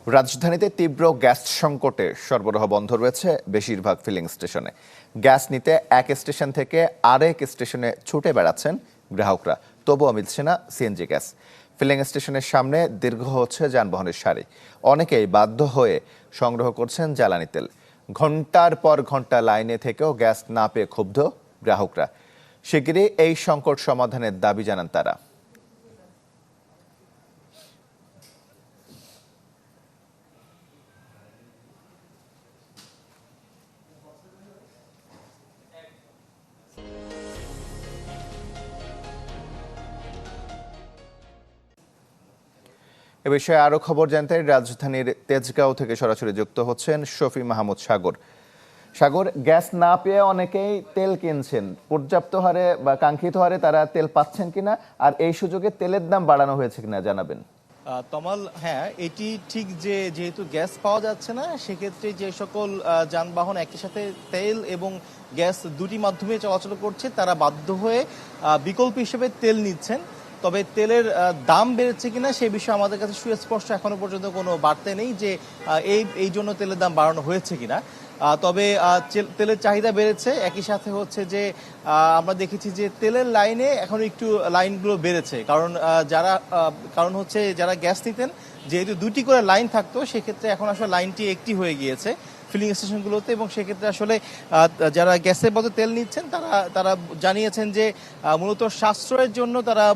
রাজধানীতে তীব্র গ্যাস সংকটে সরবরাহ বন্ধ রয়েছে বেশিরভাগ ফিলিং স্টেশনে। গ্যাস নিতে এক স্টেশন থেকে আরেক স্টেশনে ছুটে বেড়াচ্ছেন গ্রাহকরা, তবুও মিলছে না সিএনজি গ্যাস। ফিলিং স্টেশনের সামনে দীর্ঘ হচ্ছে যানবাহনের সারি। অনেকেই বাধ্য হয়ে সংগ্রহ করছেন জ্বালানি তেল। ঘন্টার পর ঘন্টা লাইনে থেকেও গ্যাস না পেয়ে ক্ষুব্ধ গ্রাহকরা। শিগগিরই এই সংকট সমাধানের দাবি জানান তারা। এ বিষয়ে আরো খবর জানতে রাজধানীর তেজগাঁও থেকে সরাসরি যুক্ত হচ্ছেন শফি মাহমুদ সাগর। সাগর, গ্যাস না পেয়ে অনেকেই তেল কিনছেন, পর্যাপ্ত হারে বা কাঙ্ক্ষিত হারে তারা তেল পাচ্ছেন কিনা, আর এই সুযোগে তেলের দাম বাড়ানো হয়েছে কিনা জানাবেন। তমাল, হ্যাঁ, এটি ঠিক যে যেহেতু গ্যাস পাওয়া যাচ্ছে না, সেক্ষেত্রে যে সকল যানবাহন একই সাথে তেল এবং গ্যাস দুটি মাধ্যমে চলাচল করছে তারা বাধ্য হয়ে বিকল্প হিসেবে তেল নিচ্ছেন। তবে তেলের দাম বেড়েছে কিনা সে বিষয়ে আমাদের কাছে সুস্পষ্ট এখনো পর্যন্ত কোনো বার্তা নেই যে এই জন্য তেলের দাম বাড়ানো হয়েছে কিনা। তবে তেলের চাহিদা বেড়েছে, একই সাথে হচ্ছে যে আমরা দেখেছি যে তেলের লাইনে এখন একটু লাইনগুলো বেড়েছে, কারণ হচ্ছে যারা গ্যাস নিতেন যেহেতু দুটি করে লাইন থাকতো, সেক্ষেত্রে এখন আসলে লাইনটি একটি হয়ে গিয়েছে ফিলিং স্টেশনগুলোতে, এবং সেক্ষেত্রে আসলে যারা গ্যাসের বদলে তেল নিচ্ছেন তারা জানিয়েছেন যে মূলত সাশ্রয়ের জন্য তারা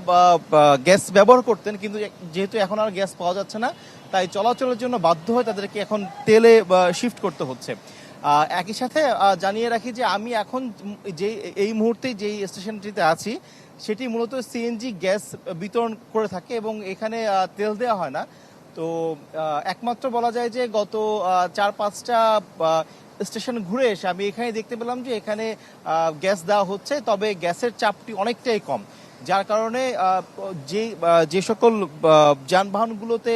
গ্যাস ব্যবহার করতেন, কিন্তু যেহেতু এখন আর গ্যাস পাওয়া যাচ্ছে না, তাই চলাচলের জন্য বাধ্য হয়ে তাদেরকে এখন তেলে শিফট করতে হচ্ছে। একই সাথে জানিয়ে রাখি যে আমি এখন এই মুহূর্তে যেই স্টেশনটিতে আছি সেটি মূলত সিএনজি গ্যাস বিতরণ করে থাকে এবং এখানে তেল দেওয়া হয় না। তো একমাত্র বলা যায় যে গত 4-5টা স্টেশন ঘুরে এসে আমি এখানে দেখতে পেলাম যে এখানে গ্যাস দেওয়া হচ্ছে, তবে গ্যাসের চাপটি অনেকটাই কম, যার কারণে যে সকল যানবাহনগুলোতে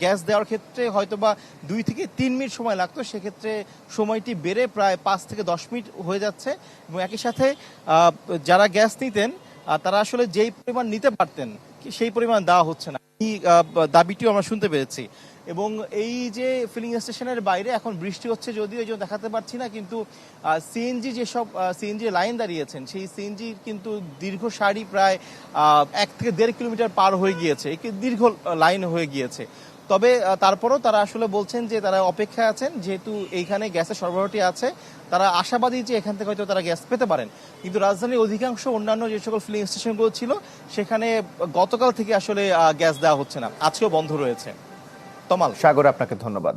গ্যাস দেওয়ার ক্ষেত্রে হয়তোবা 2 থেকে 3 মিনিট সময় লাগতো, সেক্ষেত্রে সময়টি বেড়ে প্রায় 5 থেকে 10 মিনিট হয়ে যাচ্ছে। এবং একই সাথে যারা গ্যাস নিতেন তারা আসলে যেই পরিমাণ নিতে পারতেন সেই পরিমাণ দেওয়া হচ্ছে না, এই দাবিটিও আমরা শুনতে পেরেছি। এবং এই যে ফিলিং স্টেশনের বাইরে এখন বৃষ্টি হচ্ছে, যদিও এই জন্য দেখাতে পারছি না, কিন্তু সিএনজি যেসব সিএনজি লাইন দাঁড়িয়েছেন সেই সিএনজি কিন্তু দীর্ঘ সারি প্রায় 1 থেকে 1.5 কিলোমিটার পার হয়ে গিয়েছে, একটি দীর্ঘ লাইন হয়ে গিয়েছে। তবে তারপরও তারা আসলে বলছেন যে তারা অপেক্ষায় আছেন, যেহেতু এইখানে গ্যাসের সরবরাহটি আছে, তারা আশাবাদী যে এখান থেকে হয়তো তারা গ্যাস পেতে পারেন। কিন্তু রাজধানীর অধিকাংশ অন্যান্য যে সকল ফিলিং স্টেশনগুলো ছিল সেখানে গতকাল থেকে আসলে গ্যাস দেওয়া হচ্ছে না, আজকেও বন্ধ রয়েছে। তমাল। সাগর, আপনাকে ধন্যবাদ।